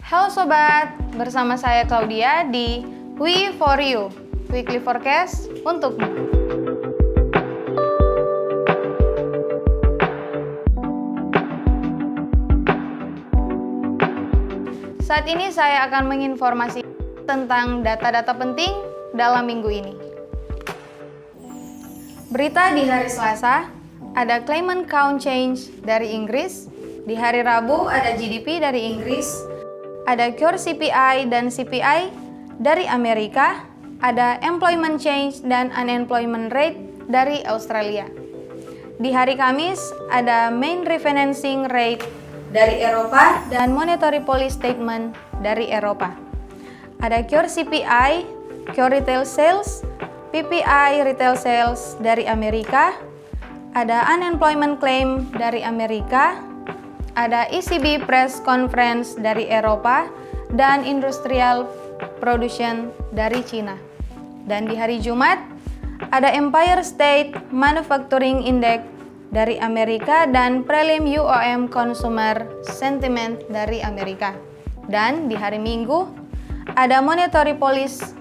Halo sobat, bersama saya Claudia di We For You, Weekly Forecast untukmu. Saat ini saya akan menginformasi tentang data-data penting dalam minggu ini. Berita di hari Selasa, ada claimant count change dari Inggris. Di hari Rabu ada GDP dari Inggris, ada core CPI dan CPI dari Amerika, ada employment change dan unemployment rate dari Australia. Di hari Kamis ada main refinancing rate dari Eropa dan monetary policy statement dari Eropa. Ada core CPI, core retail sales, PPI retail sales dari Amerika, ada unemployment claim dari Amerika, ada ECB press conference dari Eropa, dan industrial production dari Cina. Dan di hari Jumat, ada Empire State Manufacturing Index dari Amerika dan prelim UOM Consumer Sentiment dari Amerika. Dan di hari Minggu, ada Monetary Policy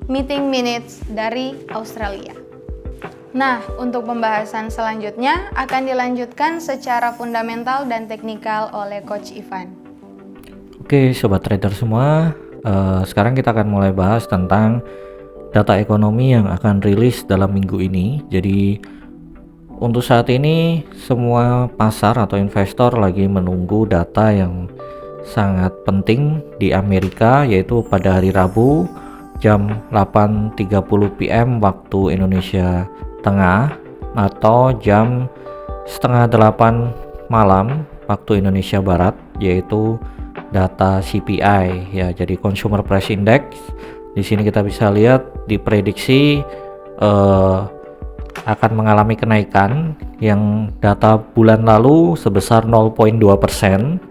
Meeting Minutes dari Australia. Nah, untuk pembahasan selanjutnya akan dilanjutkan secara fundamental dan teknikal oleh Coach Ivan. Oke, sobat trader semua, sekarang kita akan mulai bahas tentang data ekonomi yang akan rilis dalam minggu ini. Jadi, untuk saat ini semua pasar atau investor lagi menunggu data yang sangat penting di Amerika, yaitu pada hari Rabu jam 8.30 PM waktu Indonesia Tengah atau jam 7:30 malam waktu Indonesia Barat, yaitu data CPI ya. Jadi Consumer Price Index di sini kita bisa lihat diprediksi akan mengalami kenaikan yang data bulan lalu sebesar 0,2%,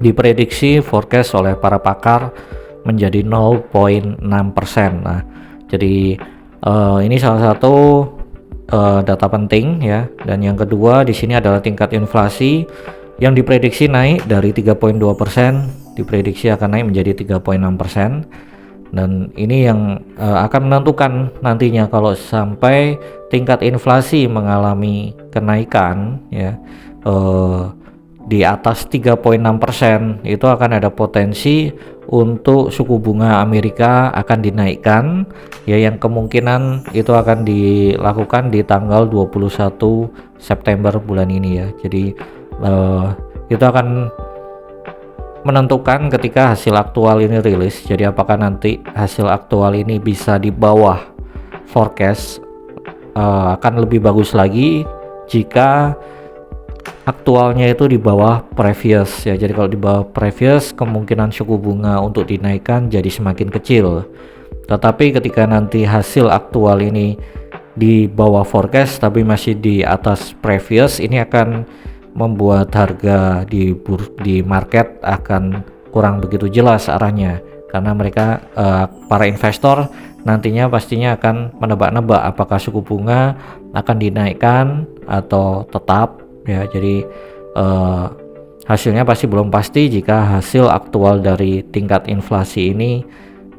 diprediksi forecast oleh para pakar menjadi 0,6%. Nah, jadi ini salah satu data penting ya. Dan yang kedua di sini adalah tingkat inflasi yang diprediksi naik dari 3,2%, diprediksi akan naik menjadi 3,6%. Dan ini yang akan menentukan nantinya kalau sampai tingkat inflasi mengalami kenaikan ya di atas 3,6%, itu akan ada potensi untuk suku bunga Amerika akan dinaikkan ya, yang kemungkinan itu akan dilakukan di tanggal 21 September bulan ini ya. Jadi itu akan menentukan ketika hasil aktual ini rilis. Jadi apakah nanti hasil aktual ini bisa di bawah forecast, akan lebih bagus lagi jika aktualnya itu di bawah previous ya. Jadi kalau di bawah previous, kemungkinan suku bunga untuk dinaikkan jadi semakin kecil. Tetapi ketika nanti hasil aktual ini di bawah forecast tapi masih di atas previous, ini akan membuat harga di market akan kurang begitu jelas arahnya, karena mereka para investor nantinya pastinya akan menebak-nebak apakah suku bunga akan dinaikkan atau tetap ya. Jadi hasilnya pasti belum pasti jika hasil aktual dari tingkat inflasi ini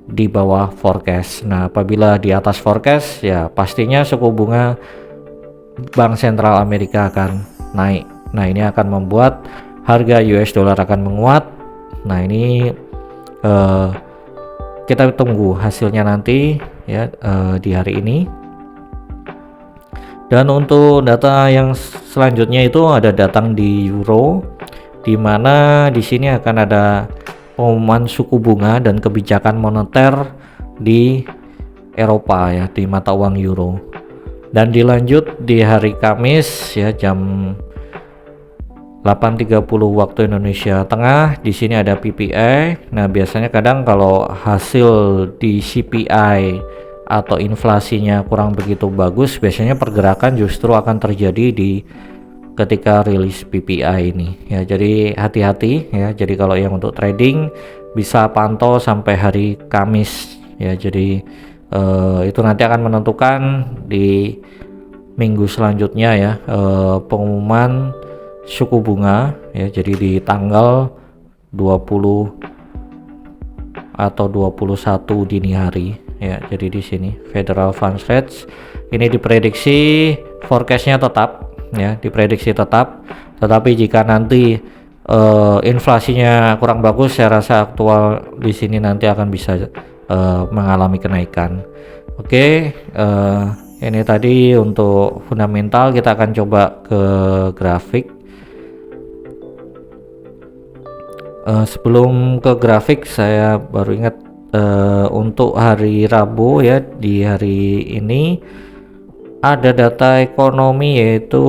di bawah forecast. Nah, apabila di atas forecast ya pastinya suku bunga Bank Sentral Amerika akan naik. Nah, ini akan membuat harga US dollar akan menguat. Nah, ini kita tunggu hasilnya nanti ya di hari ini. Dan untuk data yang selanjutnya itu ada datang di euro, di mana di sini akan ada pengumuman suku bunga dan kebijakan moneter di Eropa ya, di mata uang euro. Dan dilanjut di hari Kamis ya jam 8.30 waktu Indonesia Tengah, di sini ada PPI. Nah, biasanya kadang kalau hasil di CPI atau inflasinya kurang begitu bagus, biasanya pergerakan justru akan terjadi di ketika rilis PPI ini ya. Jadi hati-hati ya. Jadi kalau yang untuk trading bisa pantau sampai hari Kamis ya. Jadi itu nanti akan menentukan di minggu selanjutnya ya pengumuman suku bunga ya. Jadi di tanggal 20 atau 21 dini hari ya. Jadi di sini Federal Funds Rate ini diprediksi forecastnya tetap ya, diprediksi tetap, tetapi jika nanti inflasinya kurang bagus, saya rasa aktual di sini nanti akan bisa mengalami kenaikan. Oke, ini tadi untuk fundamental. Kita akan coba ke grafik. Sebelum ke grafik, saya baru ingat untuk hari Rabu ya, di hari ini ada data ekonomi yaitu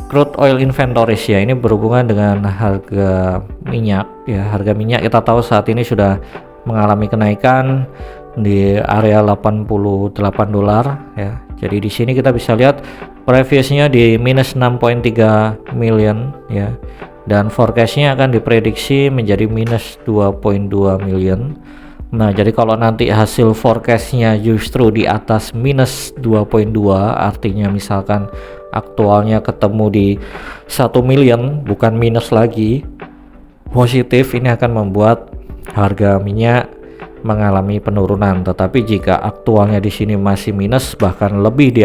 crude oil inventories ya. Ini berhubungan dengan harga minyak ya. Harga minyak kita tahu saat ini sudah mengalami kenaikan di area $88 ya. Jadi di sini kita bisa lihat previousnya di minus 6.3 million ya, dan forecastnya akan diprediksi menjadi minus 2.2 million. Nah, jadi kalau nanti hasil forecastnya justru di atas minus 2.2, artinya misalkan aktualnya ketemu di 1 million bukan minus lagi, positif, ini akan membuat harga minyak mengalami penurunan. Tetapi jika aktualnya di sini masih minus, bahkan lebih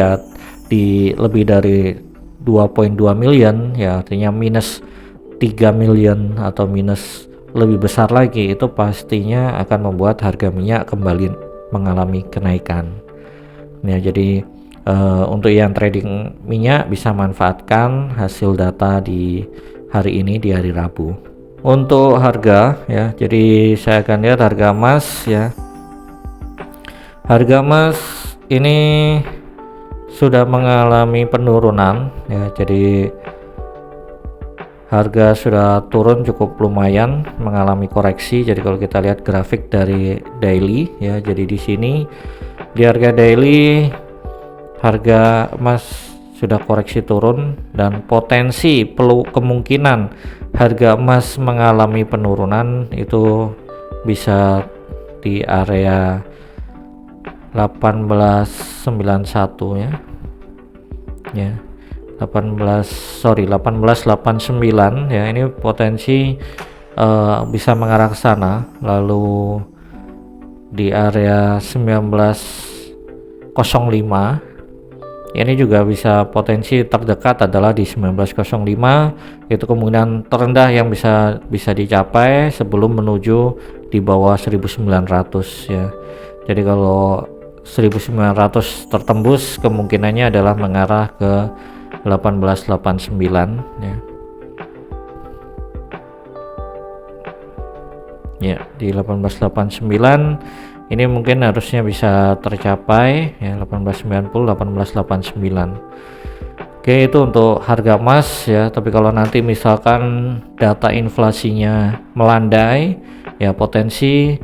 lebih dari 2.2 million ya, artinya minus 3 million atau minus lebih besar lagi, itu pastinya akan membuat harga minyak kembali mengalami kenaikan ya. Jadi untuk yang trading minyak bisa manfaatkan hasil data di hari ini, di hari Rabu. Untuk harga ya, jadi saya akan lihat harga emas ya. Harga emas ini sudah mengalami penurunan ya, jadi harga sudah turun cukup lumayan, mengalami koreksi. Jadi kalau kita lihat grafik dari daily ya, jadi di sini di harga daily harga emas sudah koreksi turun, dan potensi kemungkinan harga emas mengalami penurunan itu bisa di area 1891 ya. Ya. 1889 ya, ini potensi bisa mengarah ke sana. Lalu di area 1905 ini juga bisa, potensi terdekat adalah di 1905, itu kemungkinan terendah yang bisa dicapai sebelum menuju di bawah 1900 ya. Jadi kalau 1900 tertembus, kemungkinannya adalah mengarah ke 1889 ya. Ya, di 1889 ini mungkin harusnya bisa tercapai ya, 1890 1889. Oke, itu untuk harga emas ya. Tapi kalau nanti misalkan data inflasinya melandai ya, potensi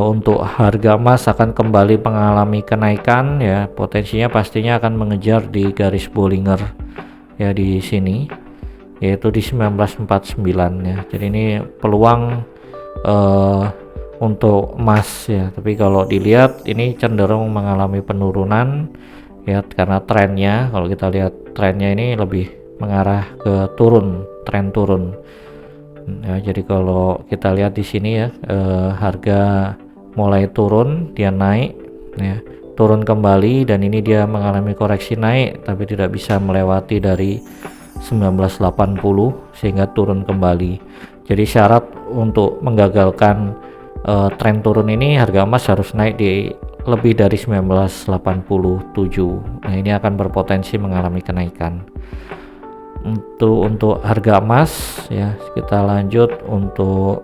untuk harga emas akan kembali mengalami kenaikan ya. Potensinya pastinya akan mengejar di garis Bollinger ya, di sini yaitu di 1949 ya. Jadi ini peluang untuk emas ya. Tapi kalau dilihat ini cenderung mengalami penurunan ya, karena trennya, kalau kita lihat trennya ini lebih mengarah ke turun, tren turun ya. Jadi kalau kita lihat di sini ya, harga mulai turun, dia naik ya, turun kembali, dan ini dia mengalami koreksi naik tapi tidak bisa melewati dari 1980 sehingga turun kembali. Jadi syarat untuk menggagalkan tren turun ini, harga emas harus naik di lebih dari 1987. Nah, ini akan berpotensi mengalami kenaikan. Untuk harga emas ya, kita lanjut untuk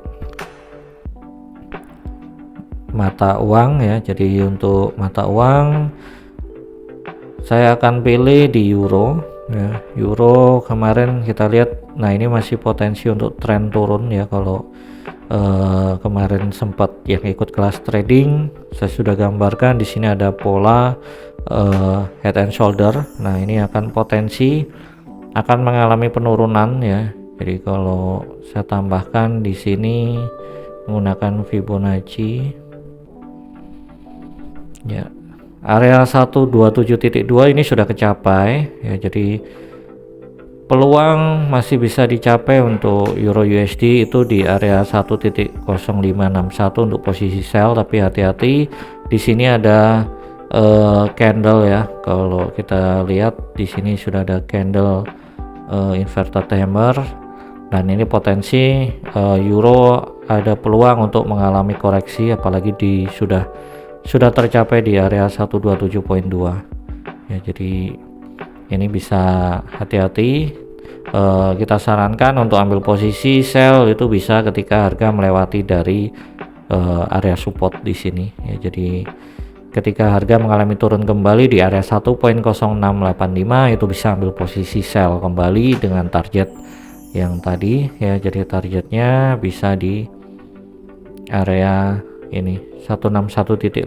mata uang ya. Jadi untuk mata uang saya akan pilih di euro ya. Euro kemarin kita lihat, nah ini masih potensi untuk tren turun ya. Kalau kemarin sempat yang ikut kelas trading, saya sudah gambarkan di sini ada pola head and shoulder. Nah, ini akan potensi akan mengalami penurunan ya. Jadi kalau saya tambahkan di sini menggunakan Fibonacci ya, area 127.2 ini sudah kecapai ya. Jadi peluang masih bisa dicapai untuk Euro USD itu di area 1.0561 untuk posisi sell, tapi hati-hati di sini ada candle ya. Kalau kita lihat di sini sudah ada candle inverted hammer, dan ini potensi euro ada peluang untuk mengalami koreksi, apalagi sudah tercapai di area 127.2 ya. Jadi ini bisa hati-hati. Kita sarankan untuk ambil posisi sell itu bisa ketika harga melewati dari area support di sini ya. Jadi ketika harga mengalami turun kembali di area 1.0685 itu bisa ambil posisi sell kembali dengan target yang tadi ya. Jadi targetnya bisa di area ini 161.8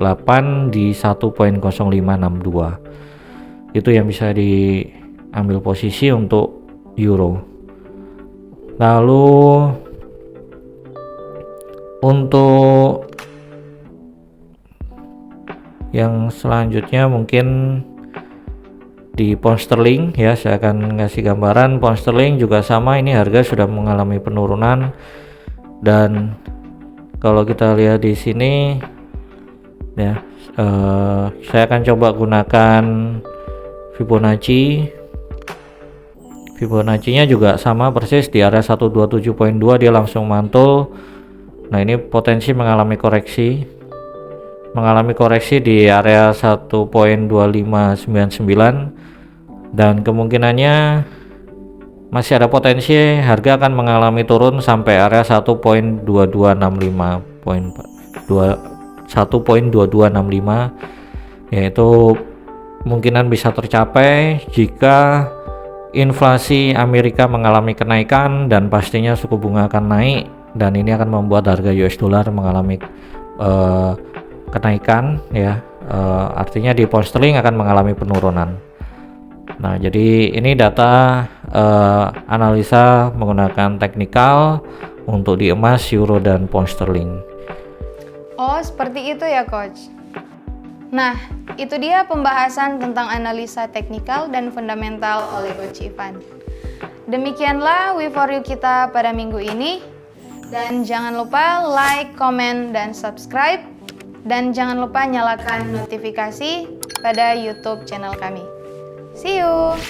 di 1.0562, itu yang bisa diambil posisi untuk euro. Lalu untuk yang selanjutnya mungkin di pound sterling ya, saya akan ngasih gambaran. Pound sterling juga sama, ini harga sudah mengalami penurunan, dan kalau kita lihat di sini ya, saya akan coba gunakan Fibonacci-nya juga sama persis di area 127.2, dia langsung mantul. Nah, ini potensi mengalami koreksi di area 1.2599, dan kemungkinannya masih ada potensi harga akan mengalami turun sampai area 1.2265, yaitu kemungkinan bisa tercapai jika inflasi Amerika mengalami kenaikan, dan pastinya suku bunga akan naik, dan ini akan membuat harga US dollar mengalami kenaikan ya. Artinya di pound sterling akan mengalami penurunan. Nah, jadi ini data analisa menggunakan teknikal untuk di emas, euro, dan pound sterling. Oh, seperti itu ya, Coach. Nah, itu dia pembahasan tentang analisa teknikal dan fundamental oleh Coach Ivan. Demikianlah We For You kita pada minggu ini. Dan jangan lupa like, komen, dan subscribe. Dan jangan lupa nyalakan notifikasi pada YouTube channel kami. See you!